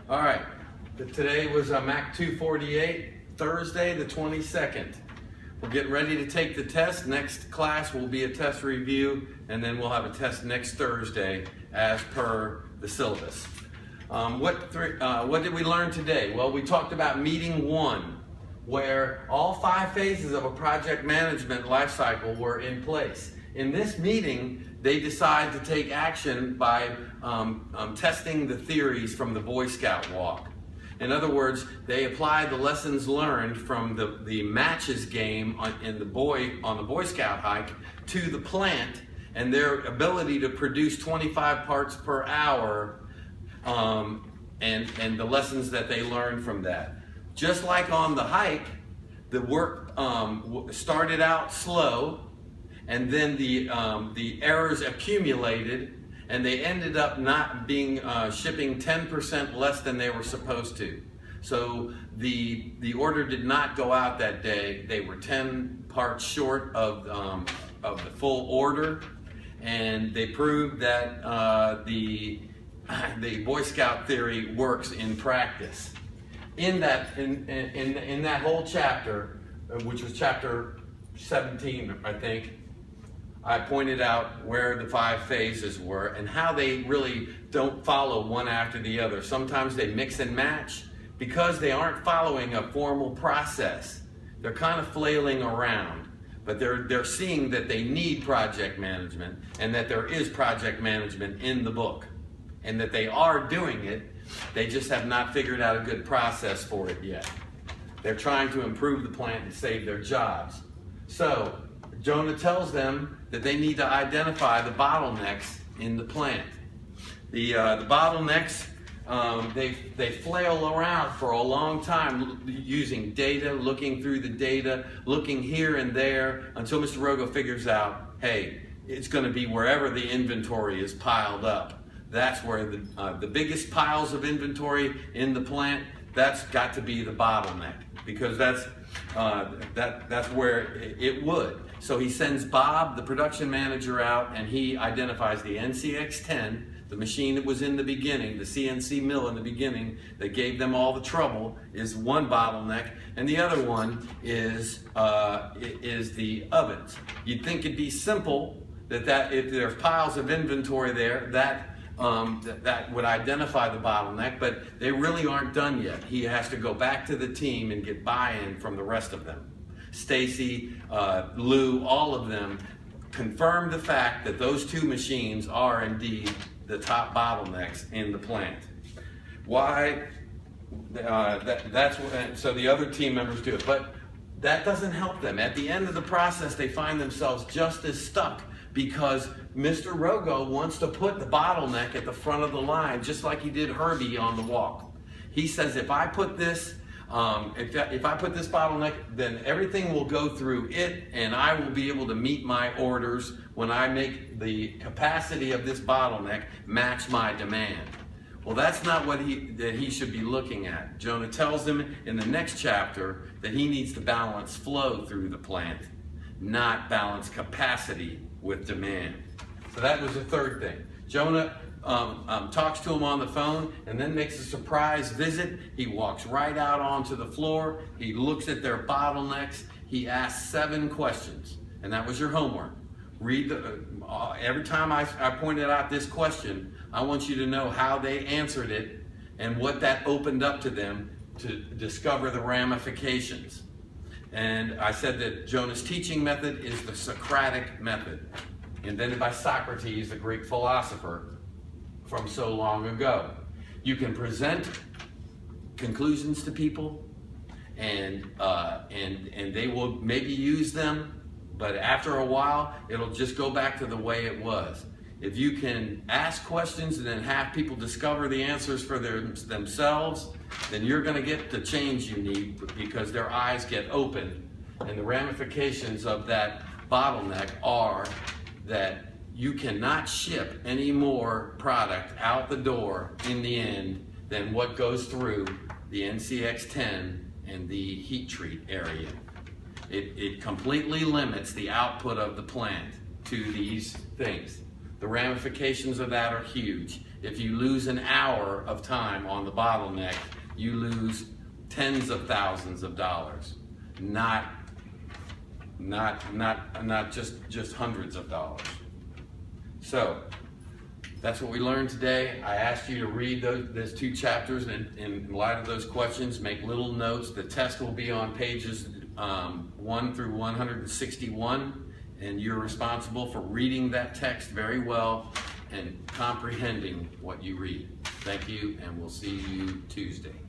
All right, today was Mac 248, Thursday the 22nd. We're getting ready to take the test. Next class will be a test review, and then we'll have a test next Thursday as per the syllabus. What did we learn today? Well, we talked about meeting one, where all 5 phases of a project management lifecycle were in place. In this meeting, they decide to take action by testing the theories from the Boy Scout walk. In other words, they apply the lessons learned from the matches game on the Boy Scout hike to the plant, and their ability to produce 25 parts per hour, and the lessons that they learned from that. Just like on the hike, the work started out slow, and then the errors accumulated, and they ended up not being shipping 10% less than they were supposed to. So the order did not go out that day. They were 10 parts short of the full order, and they proved that the Boy Scout theory works in practice. In that whole chapter, which was chapter 17, I think, I pointed out where the 5 phases were and how they really don't follow one after the other. Sometimes they mix and match because they aren't following a formal process. They're kind of flailing around, but they're seeing that they need project management and that there is project management in the book and that they are doing it. They just have not figured out a good process for it yet. They're trying to improve the plant and save their jobs. So Jonah tells them that they need to identify the bottlenecks in the plant. The bottlenecks, they flail around for a long time using data, looking through the data, looking here and there until Mr. Rogo figures out, hey, it's going to be wherever the inventory is piled up. That's where the biggest piles of inventory in the plant, that's got to be the bottleneck, because that's where it would. So he sends Bob, the production manager, out, and he identifies the NCX-10, the machine that was in the beginning, the CNC mill in the beginning that gave them all the trouble, is one bottleneck, and the other one is the ovens. You'd think it'd be simple that if there's piles of inventory there, that would identify the bottleneck, but they really aren't done yet. He has to go back to the team and get buy-in from the rest of them. Stacy, Lou, all of them confirmed the fact that those 2 machines are indeed the top bottlenecks in the plant. Why? So the other team members do it, but that doesn't help them. At the end of the process, they find themselves just as stuck because Mr. Rogo wants to put the bottleneck at the front of the line, just like he did Herbie on the walk. He says, if I put this bottleneck, then everything will go through it, and I will be able to meet my orders when I make the capacity of this bottleneck match my demand. Well, that's not what he should be looking at. Jonah tells him in the next chapter that he needs to balance flow through the plant, not balance capacity with demand. So that was the third thing. Jonah talks to him on the phone and then makes a surprise visit. He walks right out onto the floor. He looks at their bottlenecks. He asks 7 questions, and that was your homework. Read every time I pointed out this question, I want you to know how they answered it and what that opened up to them to discover the ramifications. And I said that Jonah's teaching method is the Socratic method, invented by Socrates, the Greek philosopher, from so long ago. You can present conclusions to people, and they will maybe use them, but after a while, it'll just go back to the way it was. If you can ask questions and then have people discover the answers for themselves, then you're going to get the change you need, because their eyes get open, and the ramifications of that bottleneck are that you cannot ship any more product out the door in the end than what goes through the NCX-10 and the heat treat area. It completely limits the output of the plant to these things. The ramifications of that are huge, If you lose an hour of time on the bottleneck, you lose tens of thousands of dollars, not just hundreds of dollars. So that's what we learned today. I asked you to read those 2 chapters, and in light of those questions, make little notes. The test will be on pages 1 through 161, and you're responsible for reading that text very well and comprehending what you read. Thank you, and we'll see you Tuesday.